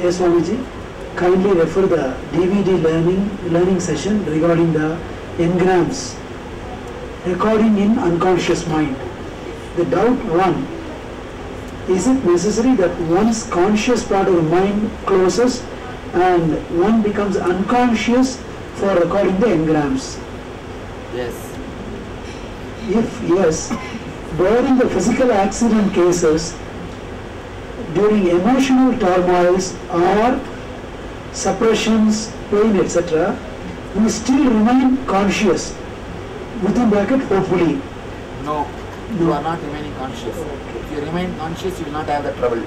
Yes, Swamiji. Kindly refer the DVD learning session regarding the engrams, recording in unconscious mind. The doubt one, is it necessary that one's conscious part of the mind closes and one becomes unconscious for recording the engrams? Yes. If yes, during the physical accident cases, during emotional turmoils or suppressions, pain, etc., we still remain conscious, within bracket hopefully. No, you are not remaining conscious. If you remain conscious, you will not have the trouble.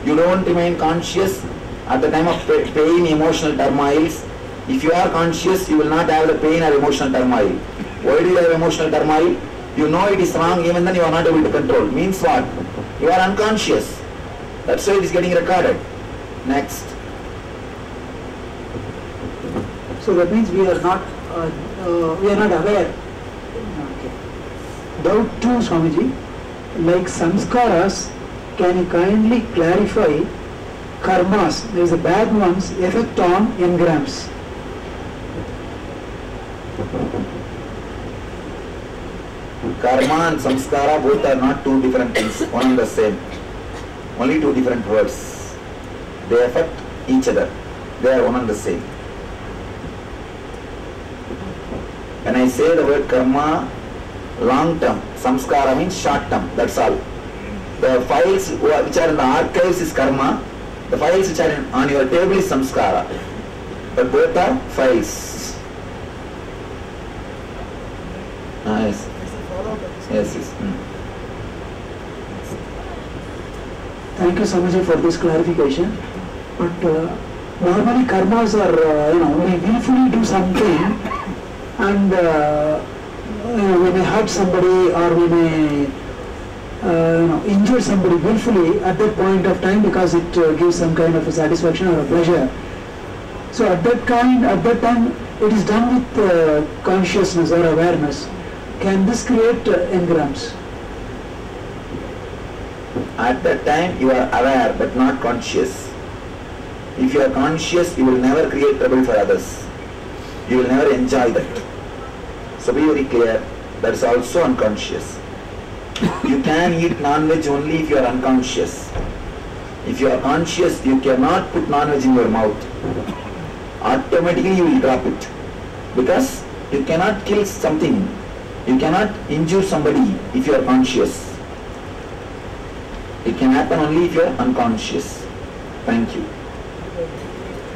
You don't remain conscious at the time of pain, emotional turmoils. If you are conscious, you will not have the pain or emotional turmoil. Why do you have emotional turmoil? You know it is wrong, even then you are not able to control. Means what? You are unconscious. That's why it is getting recorded. Next. So that means we are not aware. Okay. Doubt 2, Swamiji. Like samskaras, can you kindly clarify karmas, there is a bad one's effect on engrams? Karma and samskara both are not two different things, one and the same. Only two different words. They affect each other. They are one and the same. When I say the word karma, long term, samskara means short term, that's all. The files which are in the archives is karma, the files which are on your table is samskara. But both are files. Yes. Yes. Thank you, Swamiji, for this clarification. But normally karmas are, we willfully do something and we may hurt somebody or we may injure somebody willfully at that point of time because it gives some kind of a satisfaction or a pleasure. So at that time it is done with consciousness or awareness. Can this create engrams? At that time you are aware but not conscious. If you are conscious, you will never create trouble for others. You will never enjoy that. So be very clear, that is also unconscious. You can eat non-veg only if you are unconscious. If you are conscious, you cannot put non-veg in your mouth. Automatically you will drop it. Because you cannot kill something. You cannot injure somebody if you are conscious. It can happen only if you are unconscious. Thank you.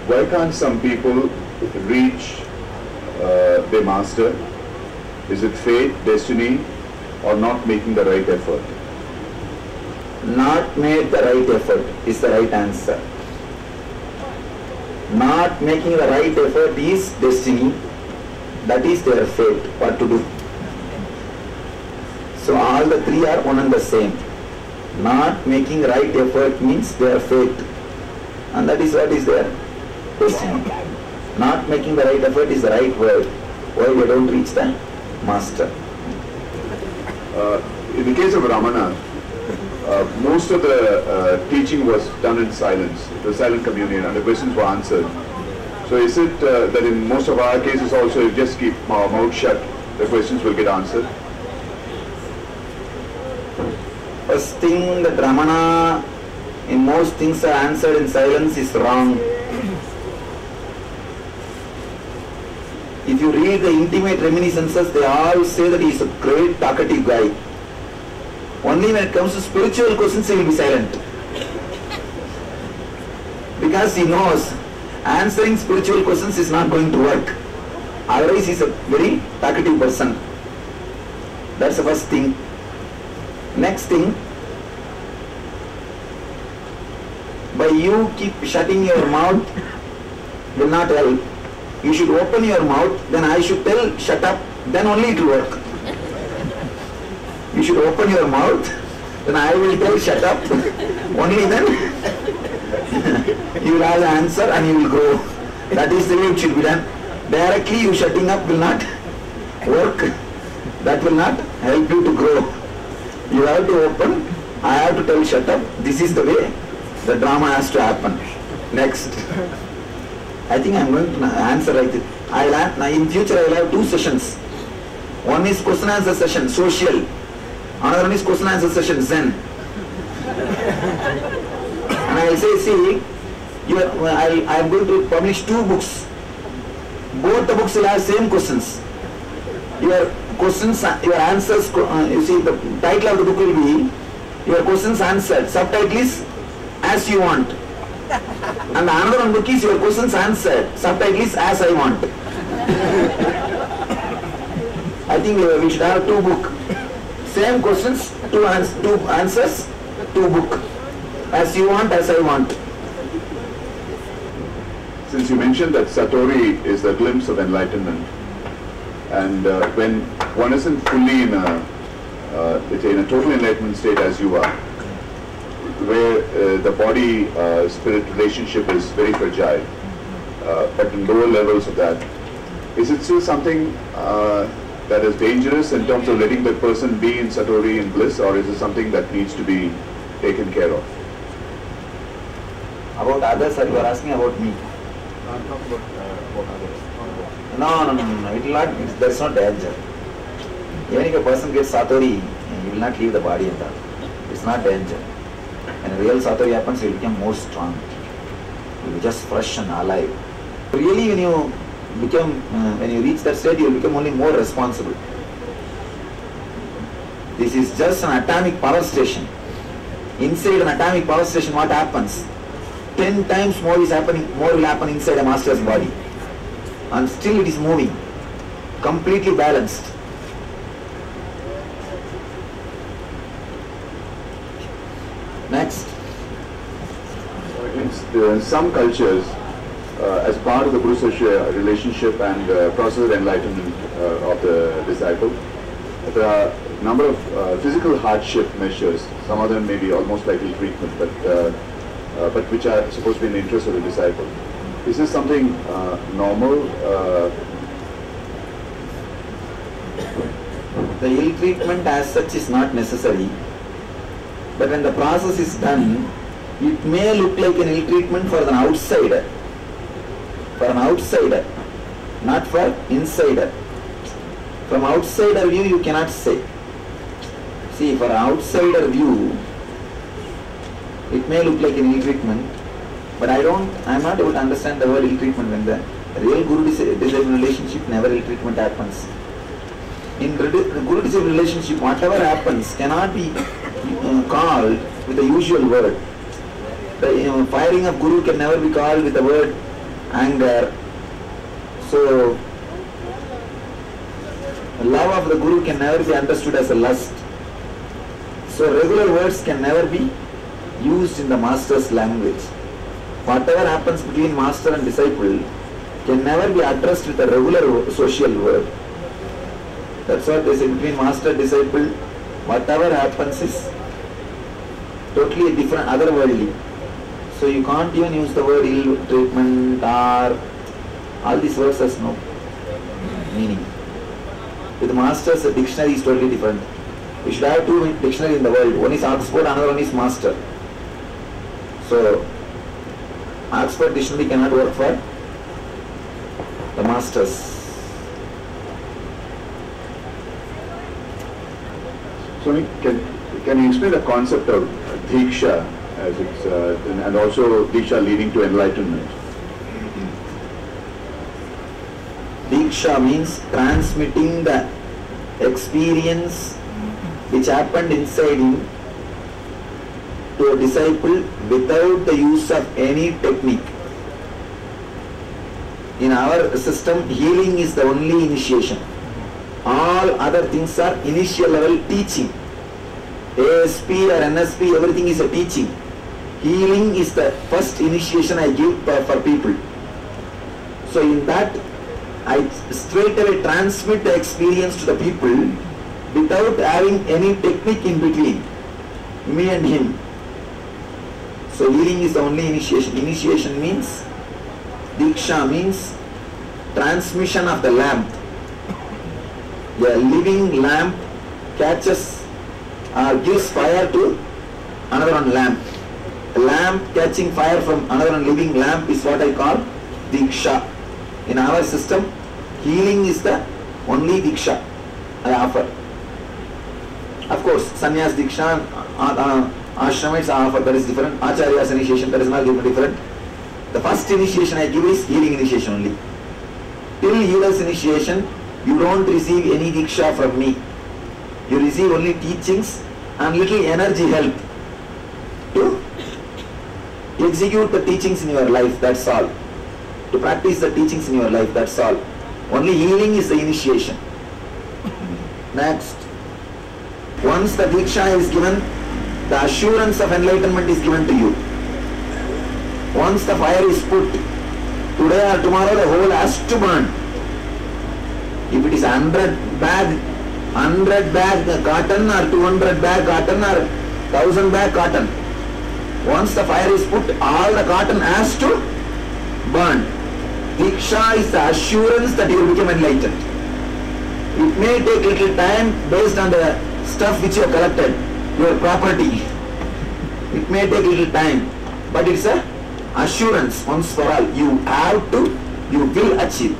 Why can't some people reach their master? Is it fate, destiny, or not making the right effort? Not make the right effort is the right answer. Not making the right effort is destiny. That is their fate, what to do. So all the three are one and the same. Not making right effort means their fate. And that is what is their destiny. Not making the right effort is the right word. Why they don't reach the master? In the case of Ramana, most of the teaching was done in silence, the silent communion, and the questions were answered. So is it that in most of our cases also, if you just keep our mouth shut, the questions will get answered? First thing, that Ramana, in most things are answered in silence is wrong. If you read the intimate reminiscences, they all say that he is a great talkative guy. Only when it comes to spiritual questions, he will be silent. Because he knows answering spiritual questions is not going to work. Otherwise, he is a very talkative person. That's the first thing. Next thing, by you keep shutting your mouth will not help. You should open your mouth, then I should tell shut up, then only it will work. You should open your mouth, then I will tell shut up, only then you will have the answer and you will grow. That is the way it should be done. Directly you shutting up will not work. That will not help you to grow. You have to open, I have to tell shut up. This is the way the drama has to happen. Next. I think I'm going to answer like this. In future I will have 2 sessions. One is question answer session, social. Another one is question answer session, Zen. And I will say, see, I am going to publish 2 books. Both the books will have same questions. Your questions, your answers, you see the title of the book will be your questions answered. Subtitle is as you want. And another one book is your questions answered. Subtitle is as I want. I think we should have 2 books. Same questions, 2 answers, 2 books. As you want, as I want. Since you mentioned that Satori is the glimpse of enlightenment, and when one isn't fully in a total enlightenment state as you are, where the body-spirit relationship is very fragile, but in lower levels of that, is it still something that is dangerous in terms of letting the person be in Satori in bliss, or is it something that needs to be taken care of? About others, or you are asking about me? I'm talking about others. No. It will not. There is no danger. Even if a person gets Satori, he will not leave the body and all. It's not danger. When real Satori happens, he will become more strong. He will be just fresh and alive. Really, when you reach that state, you will become only more responsible. This is just an atomic power station. Inside an atomic power station, what happens? 10 times more will happen inside a master's body. And still it is moving. Completely balanced. Next. In some cultures, as part of the Guru-Sishya relationship and process of enlightenment of the disciple, there are a number of physical hardship measures. Some of them may be almost like ill treatment, but which are supposed to be in the interest of the disciple. Is this something normal? The ill treatment as such is not necessary, but when the process is done, it may look like an ill treatment for an outsider. For an outsider, not for insider. From outsider view, you cannot say. See, for an outsider view, it may look like an ill treatment, but I am not able to understand the word ill treatment when the real Guru-disciple relationship, never ill treatment happens. In Guru-disciple relationship, whatever happens cannot be called with the usual word. The firing of Guru can never be called with the word anger. So, the love of the Guru can never be understood as a lust. So, regular words can never be used in the master's language. Whatever happens between master and disciple can never be addressed with a regular social word. That's what they say, between master and disciple, whatever happens is totally different, otherworldly. So you can't even use the word ill treatment or all these words has no meaning. With masters, the dictionary is totally different. We should have 2 dictionaries in the world. One is Oxford, another one is master. So Oxford dictionary cannot work for the masters. So can you explain the concept of Diksha as it's, and also Diksha leading to enlightenment? Diksha means transmitting the experience which happened inside him to a disciple without the use of any technique. In our system, healing is the only initiation. All other things are initial level teaching. ASP or NSP, everything is a teaching. Healing is the first initiation I give for people. So in that, I straight away transmit the experience to the people without having any technique in between me and him. So healing is the only initiation. Initiation means, Diksha means transmission of the lamp. A living lamp catches or gives fire to another one lamp. A lamp catching fire from another living lamp is what I call Diksha. In our system, healing is the only Diksha I offer. Of course, Sannyas Diksha, Ashramites I offer, that is different. Acharya's initiation, that is not different. The first initiation I give is healing initiation only. Till healer's initiation, you don't receive any Diksha from me. You receive only teachings and little energy help to execute the teachings in your life, that's all. To practice the teachings in your life, that's all. Only healing is the initiation. Next. Once the Diksha is given, the assurance of enlightenment is given to you. Once the fire is put, today or tomorrow the whole has to burn. If it is 100 bag cotton or 200 bag cotton or 1000 bag cotton, once the fire is put, all the cotton has to burn. Diksha is the assurance that you will become enlightened. It may take little time based on the stuff which you have collected, your property. It may take little time, but it's a assurance once for all. You have to, you will achieve.